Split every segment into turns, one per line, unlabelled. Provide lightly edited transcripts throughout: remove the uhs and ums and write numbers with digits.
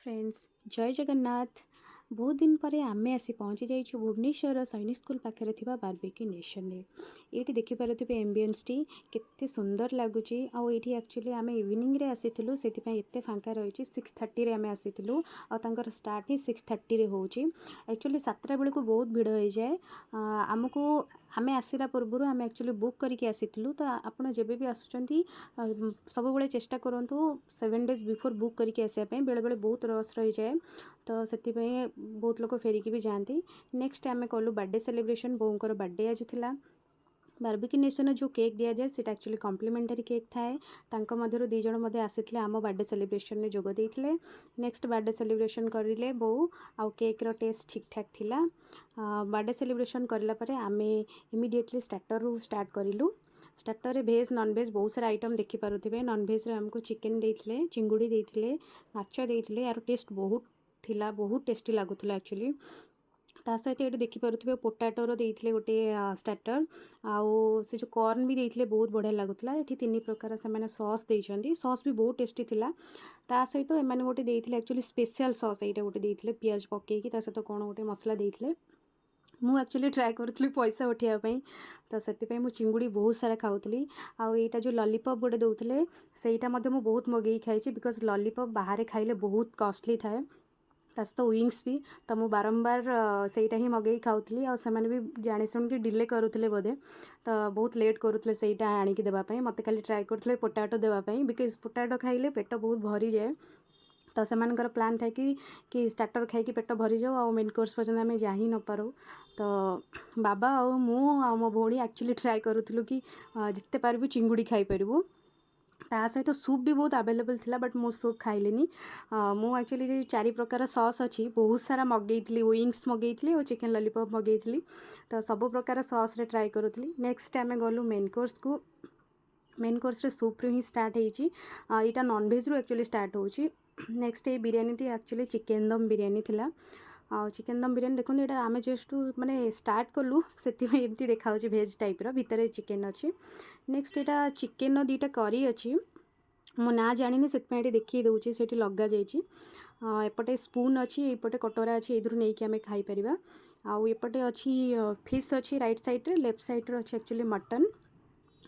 Friends जय जगन्नाथ। बहुत दिन पर आमे आसी पहुँची जाइछु भुवनेश्वर सैनिक स्कूल पाखे बारबेक्यू नेशन ये देखिपे एम्बियंस टी केते सुंदर लगुच एक्चुअली आम इवनिंग रे आसीलु से एत फांका रही 6:30 आम आसीलु आर स्टार्ट ही 6:30 हो एक्चुअली 7टा बेलू बहुत भिड़ हो जाए आमको आम आसला पूर्व आम एक्चुअली बुक करके आसीलु तो आपड़ जब भी आसुँच सब बेले चेष्टा करूँ 7 days बिफोर बुक करके आसापी बेले बेले बहुत रस रही जाए तो से बहुत लोग फेरिकी भी जाती। नेक्स्ट आम कलु बर्थडे सेलिब्रेशन बोर बर्थडे आज था बारबेक्यू नेशन जो केक दि जाए सीटा एक्चुअली कम्प्लीमेंटारी केक थाए मध्य दीज आसी आम बर्थडे सेलिब्रेशन में जोग देते। नेक्स्ट बर्थडे सेलिब्रेशन करें बो आउ केक रो टेस्ट ठीक ठाक थिला। बर्थडे सेलिब्रेशन करापर आम इमिडिएटली स्टार्टर रू स्टार्ट करूँ। स्टार्टर रे भेज नॉन भेज बहुत सारा आइटम देखिपे नॉन भेज आमको चिकेन देते चिंगुड़ी देते माछ देते यार टेस्ट बहुत थिला बहुत टेस्टी लगुला एक्चुअली ता सहित ये देखिपे पोटाटोर देते गोटे स्टार्टर आउ से जो कॉर्न भी देते बहुत बढ़िया लगुला। ये 3 प्रकार से सॉस देते सॉस भी बहुत टेस्टी थिला। ता सहित एम गोटे देते एक्चुअली स्पेशल सॉस यहाँ गोटे देते पियाज पकईकि सहित कौन गोटे मसला देते मु एक्चुअली ट्राए करूँ पैसा उठाइवाई तो से चिंगुड़ी बहुत सारा खाऊली आईटा जो लॉलीपॉप गोटे दौले सेटा बहुत मगेई खाई बिकज लॉलीपॉप बाहर खाइले बहुत कॉस्टली थाए सहित विंग्स भी तो मुझे बारंबार सेटा ही मगेई खाऊली आने भी जाणी शुणिक डिले करुले बोधे तो बहुत लेट करुले सेटा आणिकी देवाई मत खाली ट्राए करते पोटाटो देवाई बिकज पोटाटो खाइले पेट बहुत भरी जाए तो से प्लान था कि स्टार्टर खाई पेट भरी जाऊ आ मेन कोर्स पर्यटन आम जा ही न पारू तो बाबा आ मो भौणी एक्चुअली ट्राए करूँ कि जिते पारू चिंगुड़ी खाई पारू ता सहित सूप भी बहुत अवेलेबल थिला बट मो सूप खाइलेनी मु एक्चुअली जो 4 प्रकार सॉस अच्छी बहुत सारा मगेई विंग्स मगेई और चिकेन लॉलीपॉप मगेई तो सब प्रकार सॉस रे ट्राए करूँ। नेक्स्ट आम गलु मेन कोर्स को मेन कोर्स रे सूप रू ही स्टार्ट होटा नॉन भेज रू एक्चुअली स्टार्ट हो। नेक्स्ट ये बिरयानी एक्चुअली चिकेन दम बिरयानी थिला चिकेन दम बिरयानी देखो ये आम जस्ट माने स्टार्ट कलु से एमती देखा भेज टाइप्र भितर चिकेन अच्छी। नेक्स्ट यहाँ चिकेन 2टा करी अच्छी मो ना जानी से देखी दूसरी से लगा जापटे स्पून अच्छी एपटे कटोरा अच्छी यू नहीं आम खाईपर आउ एपटे अच्छी फिश अच्छी राइट साइड रे लेफ्ट साइड रे अच्छी एक्चुअली मटन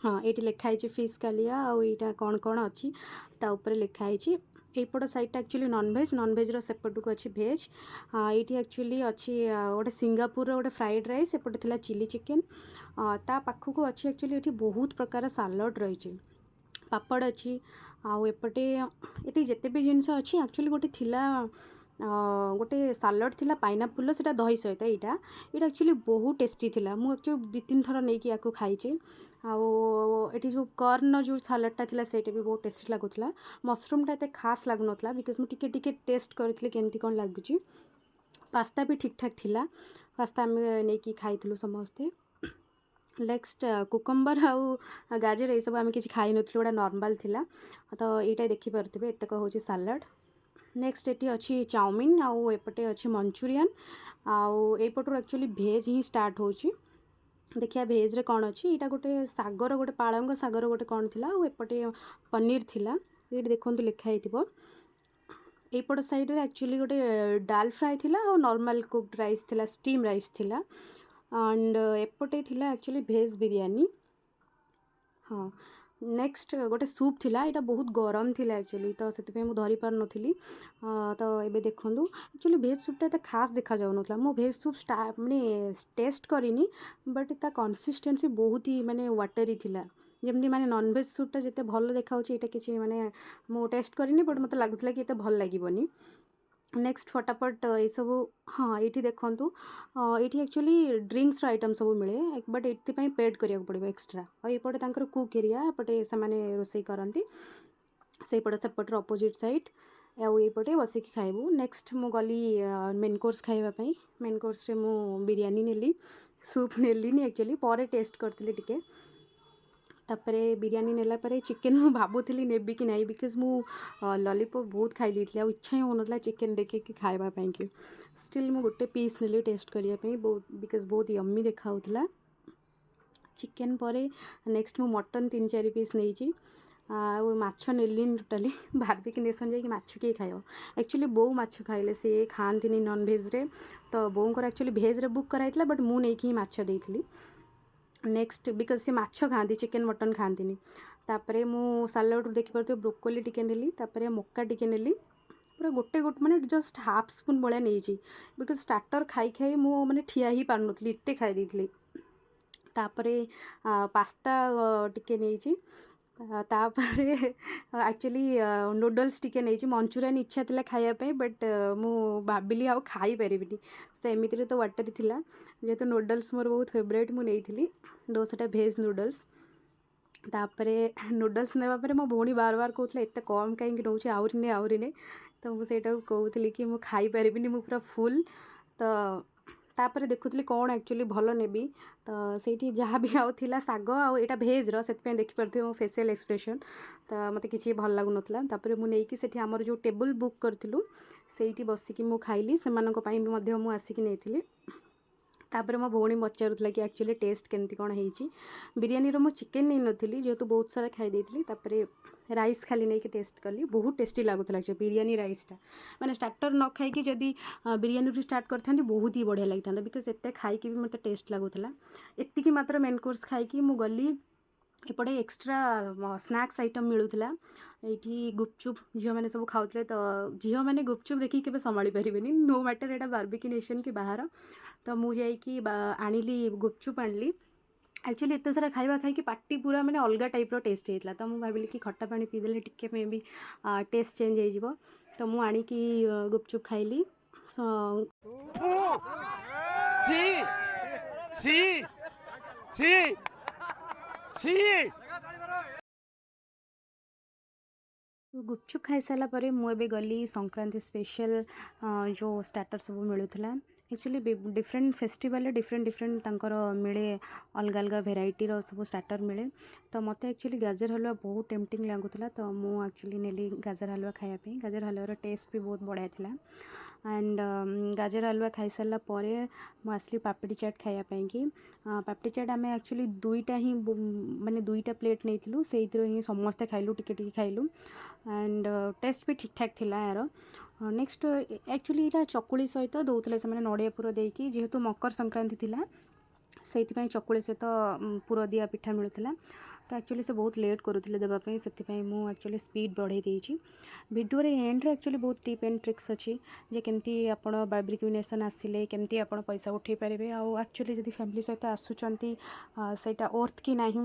हाँ ये लिखाई फिश कालिया आउ यहाँ कौन कौन अच्छी ता ऊपर लिखाई एपट साइडटा एक्चुअली नॉन भेज सेपट को अच्छी भेज ये एक्चुअली अच्छी गोटे सिंगापुर गोटे फ्राइड राइस एपटे थिला चिली चिकेन ता पाखक अच्छी एक्चुअली ये बहुत प्रकार सालड रही पापड़ अच्छी आउ एपटे ये जिते भी जिनस अच्छी एक्चुअली गोटे थिला गोटे सालड थिला पाइनापुल से दही सहित यहाँ एक्चुअली बहुत टेस्टी थिला मु एक्चुअली 2-3 थर नहीं आपको खाई आउ जो कॉर्न जो सालडटा थिला सेटा भी बहुत टेस्टी लगुला। मशरूमटा एत खास लगुनला बिकज मुझे टिके टेस्ट करी केमती कौन लगुच। पास्ता भी ठीक ठाक थिला पास्ता आम नहीं खाई समस्ते। नेक्स्ट कुकुम्बर आउ गाजर ये सब आम कि खाई नुँ गोटा नॉर्मल थिला तो यहाँ देखिपे एतक हूँ सालड। नेक्स्ट ये अच्छी चाउमिन आउ एपटे अच्छी मंचूरियन आउ एपटू एक्चुअली भेज ही स्टार्ट हो देखिए भेज रे कौन अच्छी यहाँ गोटे सागर गोटे पालंग सागर गोटे कौन थिला एपटे पनीर थिला ये देखो लिखाई एपट साइड रे एक्चुअली गोटे डाल फ्राए थिला और नॉर्मल कुक्ड राइस थिला स्टीम राइस थिला एंड एपटे थिला एक्चुअली भेज बिरयानी हाँ। नेक्स्ट गोटे सूप थिला यहाँ बहुत गरम थिला एक्चुअली तो से मुझे धरी पार नी तो ये देखूँ एक्चुअली भेज सूपटा एत खास देखा जाऊनला मो भेज सूप माने टेस्ट करिनी बट ता कंसिस्टेंसी बहुत ही माने वाटरी थिला जमती माने नॉन भेज सूपटा जिते भल देखा यहाँ किसी माने मो टेस्ट करिनी बट मत लगुला कि भल लगे। नेक्स्ट फटाफट ये सब हाँ ये देखूँ ये एक्चुअली ड्रिंक्स आइटम सब मिले बट ये पेड करा पड़ो एक्सट्रा और ये कुक एरिया एपटे से रोसे करती से पटे सेपटर अपोजिट साइड आईपटे बसिक खाइबू। नेक्स्ट मु गली मेन कोर्स खाइबापी मेन कोर्स रे मु बिरयानी नेली सूप नेली एक्चुअली पर टेस्ट करती टिके तापरे बिरयानी नेला परे चिकेन मु भाबुली नेबी कि नहीं बिकज मु लॉलीपॉप बहुत खाई देती इच्छा ही होना चिकेन देखे कि खावाई कि स्टिल मु गोटे पीस नेली टेस्ट करने बहुत बिकज बहुत यम्मी देखा चिकेन पर नेक्स्ट मु मटन 3-4 पीस नहीं ଆଉ ମାଛ ନେଲିନି ଟୋଟାଲି ବାର୍ବିକ୍ୟୁ ନେସନ୍ ଯାଇକି ମାଛ କିଏ ଖାଇବ। ଆକ୍ଚୁଆଲି ବୋଉ ମାଛ ଖାଇଲେ, ସେ ଖାଆନ୍ତିନି ନନ୍ଭେଜ୍ରେ, ତ ବୋଉଙ୍କର ଆକ୍ଚୁଆଲି ଭେଜ୍ରେ ବୁକ୍ କରାହେଇଥିଲା, ବଟ୍ ମୁଁ ନେଇକି ହିଁ ମାଛ ଦେଇଥିଲି। ନେକ୍ସଟ ବିକଜ ସେ ମାଛ ଖାଆନ୍ତି, ଚିକେନ୍ ମଟନ୍ ଖାଆନ୍ତିନି। ତାପରେ ମୁଁ ସାଲାଡ଼ରୁ ଦେଖିପାରୁଥିବେ ବ୍ରୋକୋଲି ଟିକେ ନେଲି, ତାପରେ ମକା ଟିକେ ନେଲି, ପୁରା ଗୋଟେ ମାନେ ଜଷ୍ଟ ହାଫ୍ ସ୍ପୁନ୍ ଭଳିଆ ନେଇଛି, ବିକଜ ଷ୍ଟାର୍ଟର ଖାଇ ଖାଇ ମୁଁ ମାନେ ଠିଆ ହିଁ ପାରୁନଥିଲି, ଏତେ ଖାଇ ଦେଇଥିଲି। ତାପରେ ପାସ୍ତା ଟିକେ ନେଇଛି, ତାପରେ ଆକ୍ଚୁଆଲି ନୁଡ଼ଲ୍ସ ଟିକେ ନେଇଛି। ମଞ୍ଚୁରିଆନ୍ ଇଚ୍ଛା ଥିଲା ଖାଇବା ପାଇଁ, ବଟ୍ ମୁଁ ଭାବିଲି ଆଉ ଖାଇପାରିବିନି, ସେଟା ଏମିତିରେ ତ ୱାଟରି ଥିଲା। ଯେହେତୁ ନୁଡ଼ଲ୍ସ ମୋର ବହୁତ ଫେଭରେଟ୍, ମୁଁ ନେଇଥିଲି ସେଟା ଭେଜ୍ ନୁଡ଼ଲ୍ସ। ତାପରେ ନୁଡ଼ଲ୍ସ ନେବା ପରେ ମୋ ଭଉଣୀ ବାର କହୁଥିଲା ଏତେ କମ୍ କାହିଁକି ନେଉଛି, ଆହୁରି ନେ। ତ ମୁଁ ସେଇଟାକୁ କହୁଥିଲି କି ମୁଁ ଖାଇପାରିବିନି, ମୁଁ ପୁରା ଫୁଲ୍। ତ ତାପରେ ଦେଖୁଥିଲି କ'ଣ ଆକ୍ଚୁଆଲି ଭଲ ନେବି, ତ ସେଇଠି ଯାହା ବି ଆଉ ଥିଲା ଶାଗ, ଆଉ ଏଇଟା ଭେଜ୍ର, ସେଥିପାଇଁ ଦେଖିପାରୁଥିବେ ମୋ ଫେସିଆଲ୍ ଏକ୍ସପ୍ରେସନ୍, ତ ମୋତେ କିଛି ଭଲ ଲାଗୁନଥିଲା। ତାପରେ ମୁଁ ନେଇକି ସେଠି ଆମର ଯେଉଁ ଟେବୁଲ୍ ବୁକ୍ କରିଥିଲୁ ସେଇଠି ବସିକି ମୁଁ ଖାଇଲି, ସେମାନଙ୍କ ପାଇଁ ବି ମଧ୍ୟ ମୁଁ ଆସିକି ନେଇଥିଲି। ତାପରେ ମୋ ଭଉଣୀ ପଚାରୁଥିଲା କି ଆକ୍ଚୁଆଲି ଟେଷ୍ଟ କେମିତି କ'ଣ ହେଇଛି। ବିରିୟାନୀର ମୁଁ ଚିକେନ୍ ନେଇନଥିଲି, ଯେହେତୁ ବହୁତ ସାରା ଖାଇ ଦେଇଥିଲି। ତାପରେ ରାଇସ୍ ଖାଲି ନେଇକି ଟେଷ୍ଟ କଲି, ବହୁତ ଟେଷ୍ଟି ଲାଗୁଥିଲା ଆକ୍ଚୁଆଲି ବିରିୟାନୀ ରାଇସ୍ଟା। ମାନେ ଷ୍ଟାର୍ଟର ନ ଖାଇକି ଯଦି ବିରିୟାନୀରୁ ଷ୍ଟାର୍ଟ କରିଥାନ୍ତି ବହୁତ ହି ବଢ଼ିଆ ଲାଗିଥାନ୍ତା, ବିକଜ ଏତେ ଖାଇକି ବି ମୋତେ ଟେଷ୍ଟ ଲାଗୁଥିଲା। ଏତିକି ମାତ୍ର ମେନ୍ କୋର୍ସ ଖାଇକି ମୁଁ ଗଲି। ଏପଟେ ଏକ୍ସଟ୍ରା ସ୍ନାକ୍ସ ଆଇଟମ୍ ମିଳୁଥିଲା ଏଇଠି। ଗୁପଚୁପ୍ ଝିଅମାନେ ସବୁ ଖାଉଥିଲେ, ତ ଝିଅମାନେ ଗୁପଚୁପ୍ ଦେଖିକି କେବେ ସମ୍ଭାଳି ପାରିବେନି, ନୋ ମ୍ୟାଟର୍ ଏଇଟା ବାର୍ବିକ୍ୟୁ ନେସନ୍ କି ବାହାର। ତ ମୁଁ ଯାଇକି ଆଣିଲି ଗୁପଚୁପ୍ ଆଣିଲି। ଆକ୍ଚୁଆଲି ଏତେ ସାରା ଖାଇବା ଖାଇକି ପାଟି ପୁରା ମାନେ ଅଲଗା ଟାଇପ୍ର ଟେଷ୍ଟ ହେଇଥିଲା, ତ ମୁଁ ଭାବିଲି କି ଖଟା ପାଣି ପିଇଦେଲେ ଟିକେ ମେ ବି ଟେଷ୍ଟ ଚେଞ୍ଜ ହେଇଯିବ। ତ ମୁଁ ଆଣିକି ଗୁପଚୁପ୍ ଖାଇଲି। ଗୁପଚୁପ୍ ଖାଇସାରିଲା ପରେ ମୁଁ ଏବେ ଗଲି ସଂକ୍ରାନ୍ତି ସ୍ପେଶାଲ୍ ଯେଉଁ ଷ୍ଟାର୍ଟର ସବୁ ମିଳୁଥିଲା। ଆକ୍ଚୁଆଲି ଡିଫରେଣ୍ଟ ଫେଷ୍ଟିଭାଲରେ ଡିଫରେଣ୍ଟ ତାଙ୍କର ମିଳେ, ଅଲଗା ଅଲଗା ଭେରାଇଟିର ସବୁ ଷ୍ଟାର୍ଟର ମିଳେ। ତ ମୋତେ ଆକ୍ଚୁଆଲି ଗାଜର ହାଲୁଆ ବହୁତ ଟେମ୍ପଟିଂ ଲାଗୁଥିଲା, ତ ମୁଁ ଆକ୍ଚୁଆଲି ନେଲି ଗାଜର ହାଲୁଆ ଖାଇବା ପାଇଁ। ଗାଜର ହାଲୁଆର ଟେଷ୍ଟ ବି ବହୁତ ବଢ଼ିଆ ଥିଲା। ଆଣ୍ଡ ଗାଜର ହାଲୁଆ ଖାଇସାରିଲା ପରେ ମୁଁ ଆସିଲି ପାପଡ଼ି ଚାଟ୍ ଖାଇବା ପାଇଁକି। ପାପଡ଼ି ଚାଟ୍ ଆମେ ଆକ୍ଚୁଆଲି ମାନେ ଦୁଇଟା ପ୍ଲେଟ୍ ନେଇଥିଲୁ, ସେଇଥିରୁ ହିଁ ସମସ୍ତେ ଖାଇଲୁ, ଟିକେ ଟିକେ ଖାଇଲୁ। ଆଣ୍ଡ ଟେଷ୍ଟ ବି ଠିକ୍ ଠାକ୍ ଥିଲା ଏହାର। ନେକ୍ସଟ ଆକ୍ଚୁଆଲି ଏଇଟା ଚକୁଳି ସହିତ ଦେଉଥିଲେ ସେମାନେ ନଡ଼ିଆ ପୁର ଦେଇକି, ଯେହେତୁ ମକର ସଂକ୍ରାନ୍ତି ଥିଲା ସେଇଥିପାଇଁ ଚକୁଳି ସହିତ ପୁର ଦିଆ ପିଠା ମିଳୁଥିଲା। ତ ଆକ୍ଚୁଆଲି ସେ ବହୁତ ଲେଟ୍ କରୁଥିଲେ ଦେବା ପାଇଁ, ସେଥିପାଇଁ ମୁଁ ଆକ୍ଚୁଆଲି ସ୍ପିଡ଼ ବଢ଼େଇ ଦେଇଛି। ଭିଡ଼ିଓରେ ଏଣ୍ଡରେ ଆକ୍ଚୁଆଲି ବହୁତ ଟିପ୍ ଆଣ୍ଡ ଟ୍ରିକ୍ସ ଅଛି, ଯେ କେମିତି ଆପଣ ବାର୍ବିକ୍ୟୁ ନେସନ୍ ଆସିଲେ କେମିତି ଆପଣ ପଇସା ଉଠାଇ ପାରିବେ, ଆଉ ଆକ୍ଚୁଆଲି ଯଦି ଫ୍ୟାମିଲି ସହିତ ଆସୁଛନ୍ତି ସେଇଟା ଓର୍ଥ କି ନାହିଁ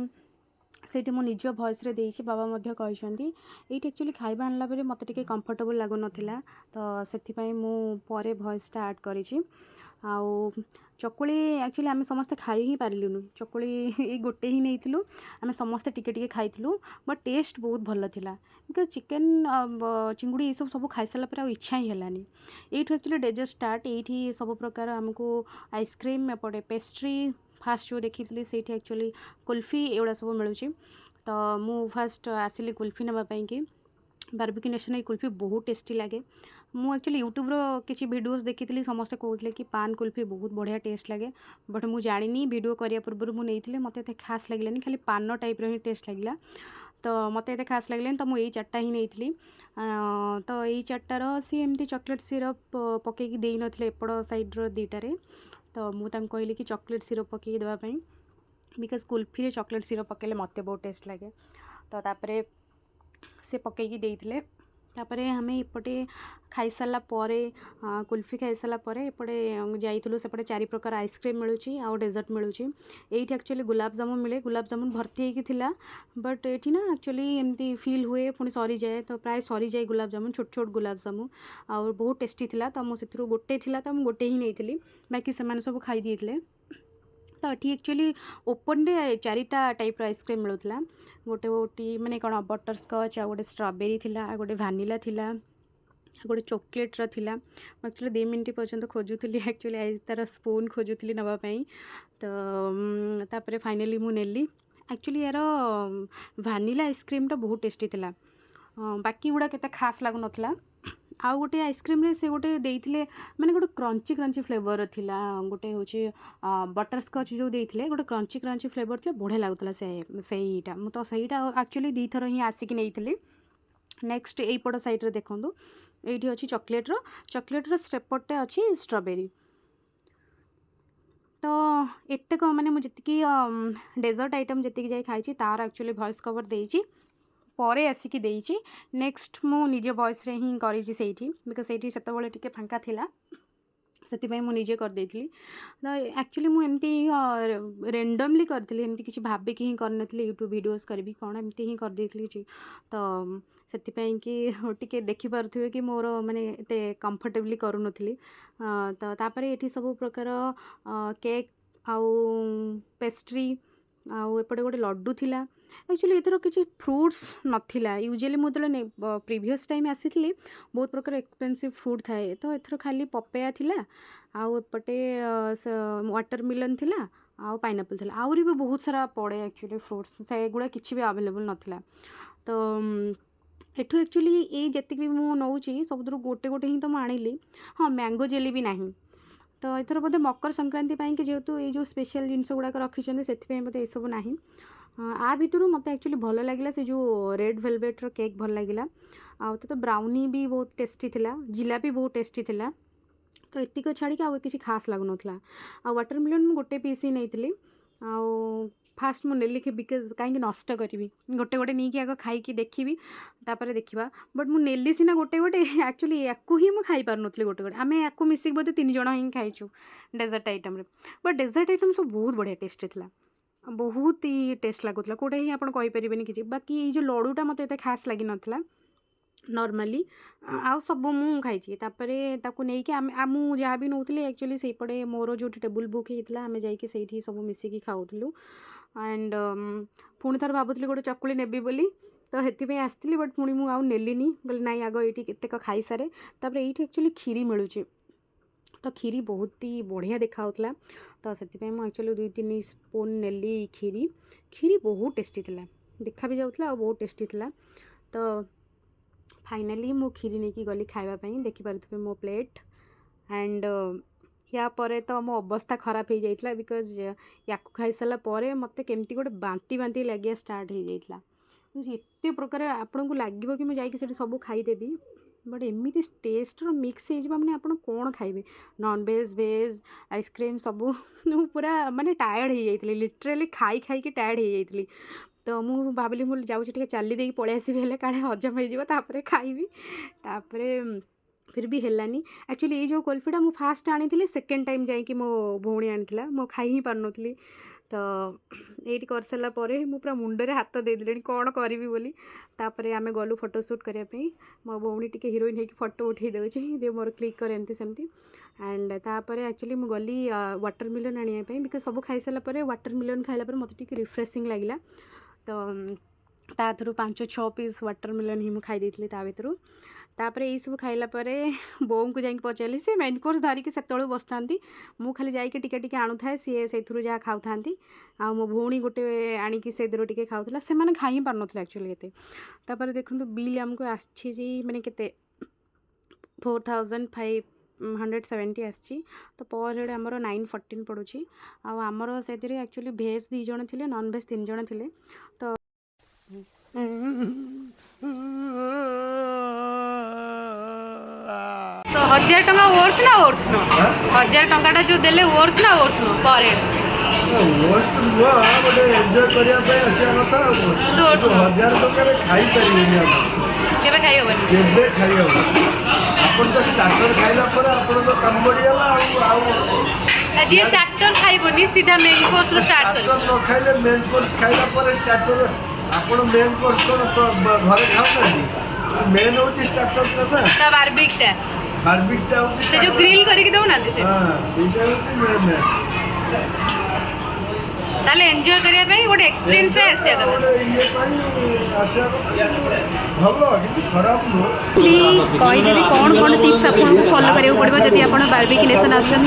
ସେଇଠି ମୁଁ ନିଜ ଭଏସ୍ରେ ଦେଇଛି, ବାବା ମଧ୍ୟ କହିଛନ୍ତି। ଏଇଠି ଆକ୍ଚୁଆଲି ଖାଇବା ଆଣିଲା ପରେ ମୋତେ ଟିକେ କମ୍ଫର୍ଟେବୁଲ୍ ଲାଗୁନଥିଲା, ତ ସେଥିପାଇଁ ମୁଁ ପରେ ଭଏସ୍ଟା ଆଡ଼୍ କରିଛି। ଆଉ ଚକୁଳି ଆକ୍ଚୁଆଲି ଆମେ ସମସ୍ତେ ଖାଇ ହିଁ ପାରିଲୁନି, ଚକୁଳି ଏଇ ଗୋଟେ ହିଁ ନେଇଥିଲୁ, ଆମେ ସମସ୍ତେ ଟିକେ ଟିକେ ଖାଇଥିଲୁ, ବଟ୍ ଟେଷ୍ଟ ବହୁତ ଭଲ ଥିଲା। ବିକଜ ଚିକେନ୍ ଚିଙ୍ଗୁଡ଼ି ଏସବୁ ଖାଇସାରିଲା ପରେ ଆଉ ଇଚ୍ଛା ହିଁ ହେଲାନି। ଏଇଠୁ ଆକ୍ଚୁଆଲି ଡେଜର୍ଟ ଷ୍ଟାର୍ଟ, ଏଇଠି ସବୁ ପ୍ରକାର ଆମକୁ ଆଇସ୍କ୍ରିମ୍, ଏପଟେ ପେଷ୍ଟ୍ରି, ଫାଷ୍ଟ ଯେଉଁ ଦେଖିଥିଲି ସେଇଠି ଆକ୍ଚୁଆଲି କୁଲ୍ଫି ଏଗୁଡ଼ା ସବୁ ମିଳୁଛି। ତ ମୁଁ ଫାଷ୍ଟ ଆସିଲି କୁଲ୍ଫି ନେବା ପାଇଁକି। ବାର୍ବିକ୍ୟୁ ନେସନ୍ ଏଇ କୁଲ୍ଫି ବହୁତ ଟେଷ୍ଟି ଲାଗେ। ମୁଁ ଆକ୍ଚୁଆଲି ୟୁଟ୍ୟୁବ୍ର କିଛି ଭିଡ଼ିଓସ୍ ଦେଖିଥିଲି, ସମସ୍ତେ କହୁଥିଲେ କି ପାନ୍ କୁଲ୍ଫି ବହୁତ ବଢ଼ିଆ ଟେଷ୍ଟ ଲାଗେ, ବଟ୍ ମୁଁ ଜାଣିନି, ଭିଡ଼ିଓ କରିବା ପୂର୍ବରୁ ମୁଁ ନେଇଥିଲି, ମୋତେ ଏତେ ଖାସ୍ ଲାଗିଲାନି, ଖାଲି ପାନ ଟାଇପ୍ର ହିଁ ଟେଷ୍ଟ ଲାଗିଲା, ତ ମୋତେ ଏତେ ଖାସ୍ ଲାଗିଲାନି। ତ ମୁଁ ଏଇ ଚାରିଟା ହିଁ ନେଇଥିଲି। ତ ଏଇ ଚାରିଟାର ସିଏ ଏମିତି ଚକୋଲେଟ୍ ସିରପ୍ ପକାଇକି ଦେଇନଥିଲେ ଏପଟ ସାଇଡ଼୍ର ଦୁଇଟାରେ, ତ ମୁଁ ତାଙ୍କୁ କହିଲି କି ଚକୋଲେଟ୍ ସିରପ୍ ପକାଇକି ଦେବା ପାଇଁ, ବିକଜ କୁଲ୍ଫିରେ ଚକୋଲେଟ୍ ସିରପ୍ ପକାଇଲେ ମୋତେ ବହୁତ ଟେଷ୍ଟ ଲାଗେ। ତ ତାପରେ ସେ ପକାଇକି ଦେଇଥିଲେ। ତାପରେ ଆମେ ଏପଟେ ଖାଇସାରିଲା ପରେ କୁଲ୍ଫି ଖାଇସାରିଲା ପରେ ଏପଟେ ଯାଇଥିଲୁ, ସେପଟେ 4 ପ୍ରକାର ଆଇସ୍କ୍ରିମ୍ ମିଳୁଛି ଆଉ ଡେଜର୍ଟ ମିଳୁଛି। ଏଇଠି ଆକ୍ଚୁଆଲି ଗୁଲାବଜାମୁନ ମିଳେ, ଗୁଲାବଜାମୁନ ଭର୍ତ୍ତି ହେଇକି ଥିଲା, ବଟ୍ ଏଇଠି ନା ଆକ୍ଚୁଆଲି ଏମିତି ଫିଲ୍ ହୁଏ ପୁଣି ସରିଯାଏ, ତ ପ୍ରାୟ ସରିଯାଏ ଗୁଲାବଜାମୁନ, ଛୋଟ ଛୋଟ ଗୁଲାବଜାମୁନ, ଆଉ ବହୁତ ଟେଷ୍ଟି ଥିଲା। ତ ମୁଁ ସେଥିରୁ ଗୋଟେ ଥିଲା, ତ ମୁଁ ଗୋଟେ ହିଁ ନେଇଥିଲି, ବାକି ସେମାନେ ସବୁ ଖାଇ ଦେଇଥିଲେ। ତ ଏଠି ଆକ୍ଚୁଆଲି ଓପନରେ 4ଟା ଟାଇପ୍ର ଆଇସ୍କ୍ରିମ୍ ମିଳୁଥିଲା। ଗୋଟେ ମାନେ କ'ଣ ବଟର ସ୍କଚ୍, ଆଉ ଗୋଟେ ଷ୍ଟ୍ରବେରୀ ଥିଲା, ଆଉ ଗୋଟେ ଭାନିଲା ଥିଲା, ଆଉ ଗୋଟେ ଚକୋଲେଟ୍ର ଥିଲା। ମୁଁ ଆକ୍ଚୁଆଲି 2 ମିନିଟ୍ ପର୍ଯ୍ୟନ୍ତ ଖୋଜୁଥିଲି, ଆକ୍ଚୁଆଲି ତା'ର ସ୍ପୁନ୍ ଖୋଜୁଥିଲି ନେବା ପାଇଁ। ତ ତାପରେ ଫାଇନାଲି ମୁଁ ନେଲି। ଆକ୍ଚୁଆଲି ୟାର ଭାନିଲା ଆଇସ୍କ୍ରିମ୍ଟା ବହୁତ ଟେଷ୍ଟି ଥିଲା, ବାକି ଗୁଡ଼ା କେତେ ଖାସ୍ ଲାଗୁନଥିଲା। आउ गोटे आइसक्रीम से गोटे देइथिले माने गोटे क्रंची क्रंची फ्लेवर थिला गोटे होची बटर स्कॉच जो देइथिले गोटे क्रंची क्रंची फ्लेवर थिला बढ़िया लागुतला सेईटा मु तो सेईटा एक्चुअली दी थर ही आसिक नेइथिली। नेक्स्ट एपट साइड रे देखंतु एठी अछि चॉकलेट रो सेपटे अछि स्ट्रॉबेरी। तो एते को माने मुझे कि डेजर्ट आइटम जी जाए खाई तार एक्चुअली वॉइस कवर देइछि परे आसिकी देइछि। नेक्स्ट मु निजे वॉइस रे ही करिछि सेठी बिकॉज सेठी सेते बेले टिके फांका थिला से मु निजे कर देइथिली। तो एक्चुअली मु एमती रेंडमली करथिली एमती किछि भाबे कि ही करनथिली यूट्यूब वीडियोस करबी कोन एमती ही कर देइथिली तो से कि टिके देखि पारथिबे कि मोर माने एते कंफर्टेबली करू नथिली। तो तापरे एठी सब प्रकार केक आउ पेस्ट्री आउ एपटे गोटे लड्डू थिला। एक्चुअली एथर किसी फ्रुट्स नथिला यूजुअली मु तले प्रीवियस टाइम आसी बहुत प्रकार एक्सपेंसिव फ्रूट थाए तो एथर खाली पपेया थिला आउ एपटे वाटरमेलन थिला आउ पाइनएप्पल थिला आउरी भी बहुत सारा पड़े एक्चुअली फ्रूट्स से गुड़ा किसी भी अवेलेबल नथिला। तो एठू एक्चुअली ये जति भी मु नौची सबुद गोटे गोटे ही तो मु आनिली। हाँ मैंगो जेली भी नहीं तो एथर बोधे मकर संक्रांति पाई कि जेहेतु ये जो स्पेशल जिनस गुड़ाक रखिंट से बोधे ये सब नहीं। आ भितर मत एक्चुअली भल लगे से जो रेड वेलवेट केक भल लगे आउ तो ब्राउनी भी बहुत टेस्टी थिला जिलापी बहुत टेस्टी थिला। तो एतिक छाड़ी आउ किसी खास लगुन आ वाटरमेलन मु गोटे पीस ही नहीं आउ फास्ट मु नेली बिकज कहीं नष्ट करी गोटे गोटे नहीं कि आग खाई देखी तापर देखा बट मु नेली सीना गोटे गोटे एक्चुअली या ही मुझे खाई पार नी गोटे गोटे आम या मिसिक बोधे 3 जण ही खाइचु डेजर्ट आइटम रे बट डेजर्ट आइटम सब बहुत बढ़िया टेस्टी था बहुत ही टेस्ट लगुला कौटे ही आप कहींपारे कि बाकी ये जो लड्डूटा मत एत खास लगी नाला नॉर्मली आउ सब मु खाई ताकू नहीं कि आम जहाँ भी नौली एक्चुअली से पड़े मोर जो टेबुल बुक होता आम जा सब मिसिकी खाऊलु एंड पुणी थर भावुली गोटे चकुली नेबी बोली तो हेती आसती बट पुणी मुझे नेलिनी बोले नाई आग ये केतेक खाई सारे तापर ये एक्चुअली खीरी मिलूँ तो खीरी बहुत ही बढ़िया देखा तो से एक्चुअली 2-3 स्पून नेली खीरी बहुत टेस्टी थिला देखा भी जाऊला और बहुत टेस्टी थिला। तो फाइनाली मु खीरी नहीं गली खावाई देखिपे मो प्लेट एंड या परे तो मो अवस्था खराब हो जाइए बिकज या खाई सारा मत केमती गोटे बांती बांती लगे स्टार्ट हो जाइए एत प्रकार आपन को लगे कि मुझे सब खाईदेवी बट एमती टेस्ट मिक्स हो मैंने आप कौन खाइबे नॉन वेज वेज आइसक्रीम सब पूरा माने टायर्ड हो जाइए लिटराली खाई खाई टायर्ड हो जाइए। तो मुझे भाविली मुझे जाऊँगी चली दे पलि आसबि काले हजम हो खाइबी तापर फिर भी हेलानी एक्चुअली ये जो कुल्फीटा मु फास्ट आनी सेकेंड टाइम जाकि मो भौणी आनी मो खाई ही पार नी तो ये कर सारा मु पूरा मुंडे हाथ देदेली कौन करी बोली तापर आम गलु फोटोशूट करने मो भौणी टी हिरोइन होगी फोटो उठे दे मोर क्लिक कर एमती सेमती एंड तापर एक्चुअली मु गली वाटरमेलन आने बिकज सब खाई सारा वाटरमेलन खाइला मत रिफ्रेशिंग लगे तो ता थरू 5-6 पीस वाटरमेलन ही मुझे खाई ता भर तापर यही सब खाइला बोम को जाकि पचारि सी मेन कोर्स धरिकी से बस था मु खाली जाकि टिके आणु थाए सी से जहाँ खाऊ था आ मो भौणी गोटे आणिकी से टिके खाऊला से मैंने खाई पार ना एक्चुअली एते तापर देखो बिल आमको आसी माने केते 4570 आसी तो पर हेड आमर 914 पड़ुची आमर से एक्चुअली भेज 2 जण थे नॉन भेज 3 जण थे तो तो 1000 टंका वर्थ ना 1000 टंकाटा जो देले वर्थ ना पर
वर्थ नुआ गोटे एंजॉय करिया पे आसिया कथा तो 1000 टंका रे खाई परिनी हम
केबे खाई
होबो अपन तो स्टार्टर खाइला पर अपन तो काम बढ़ियाला आउ
जी स्टार्टर खाइबोनी सीधा मेन कोर्स रो स्टार्ट
कर न खाइले मेन कोर्स खाइला पर स्टार्टर अपन मेन कोर्स को घरे खाऊ ना मेन होती स्टार्टर का ना
ता बारबिकटा
होती
से जो ग्रिल करके दो ना से
हां से होती
ताले एन्जॉय करिया पे गोटे एक्सपीरियंस है आसिया कथा
ये पाई आसिया भलो किछ खराब नो
कहि देबी कोन टिप्स आपन को फॉलो करियो पड़बो जदि आपन बारबिक्यू नेशन आछन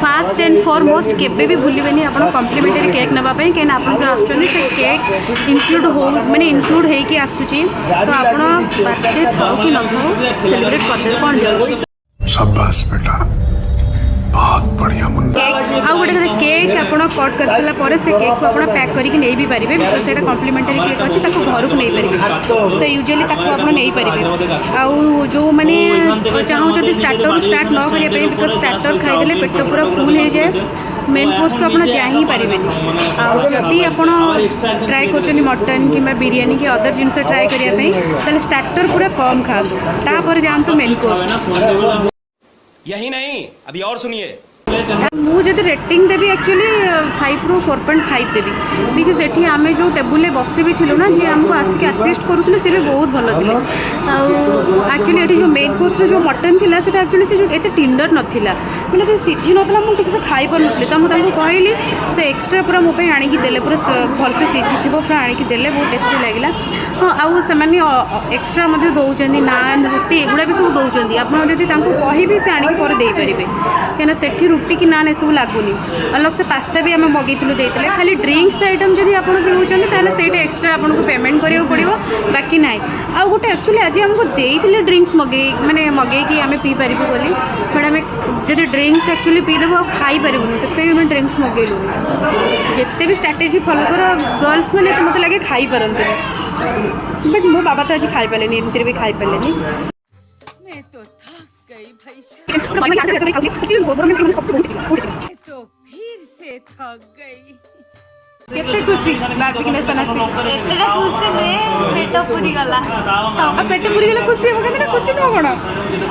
फास्ट एंड फॉरमोस्ट केबे भी भूलिबेनी आपण कॉम्प्लीमेंटरी केक नबा पई केन आपण जो आछन से केक इंक्लूड हो माने इंक्लूड हे कि आसुची तो आपण बर्थडे थाउ कि न थाउ सेलिब्रेट करदे कोन जाउची
शाबाश बेटा बहुत बढ़िया मुन्ना
केक आउ गोटे केक आपण कट कर सारा पर से केक को आपण पैक करके नहीं भी पारिबे बिकॉज सेटा कॉम्प्लीमेंटरी केक अछि ताको घर को नहीं पारिबे तो यूजुअली ताको आपण नहीं पारिबे आउ जो माने चाहू जदी स्टार्टर स्टार्ट न करिया पे बिकॉज स्टार्टर खाई देले पेट पूरा फुल हो जाए मेन कोर्स को आपण जा ही पारिबे आउ जदी आपण ट्राई करछनी मटन किबा बिरयानी की अदर जिंस ट्राई करिया पे ताले स्टार्टर पूरा कम खा ता पर जानतो मेन कोर्स
यही नहीं अभी और सुनिए
मुझे रेटिंग देवी एक्चुअली 5 ରୁ 4.5 देवी बिकज एठी आमे जो टेबुल बसी भी थिलु ना जे हमको आसिक असिस्ट करूले से भी बहुत भल थिले एक्चुअली एठी जो मेन कोर्स जो मटन थिला सेटा एक्चुअली से जो एते टेंडर नथिला माने सिझी नथला मु ठीक से खाई पर नथले त मु तांको कहली से एक्स्ट्रा पूरा मो पे आनी की देले पूरा भल से सिझी थिबो पूरा आनी की देले बहुत टेस्टी लागला हाँ आउ से माने एक्स्ट्रा मध्ये दउचंदी नान रोटी एगुडा भी सब दउचंदी आपण जदी तांको कहिबे से आनी की पर देई परिबे केना सेठी रोटी की नान सब लगुनि अलग से पास्ता भी आम मगेलु देते खाली ड्रिंक्स आइटम जब आप पिउचंदी से एक्स्ट्रा आपको पेमेंट करा पड़ो बाकी ना आउ गोटे एक्चुअली आज आमको देते ड्रिंक्स मगे माने मगेकी आम पी पारू बोली बट आम जब ड्रिंक्स एक्चुअली पीदेव खाई पारूँ से ड्रिंक्स मगेलु जिते भी स्ट्राटेजी फॉलो कर गर्ल्स मैंने मत लगे खाई पारते बट मो बाबा तो आज खाई पारे एमती भी खाई पारे
तो फिर से थक गई
केते खुशी बार्बिक्यूनेशन आसी
एतटा खुशी नुहे पेट पूरी गला
पेट पूरी गला खुशी हो कहते खुशी न कोन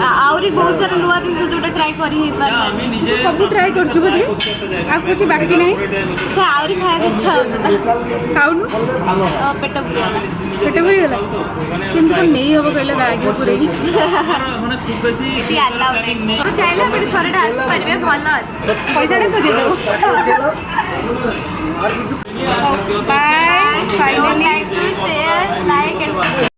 आउरी बहुत सारा नुआ दिन जोटा ट्राई करी हे पार
सब ट्राई करछु बदे आ कुछ बाकी नहीं
आउरी खाए इच्छा होता
खाउनु
पेट पूरी गला
पेट पूरी गला किंतु नहीं हबो कहले बैग पूरे
इति आला तो चाइला बड़ी थोड़ाटा आसी परिबे भलो अछि
पैसा तो दे दो bye
finally like to share like and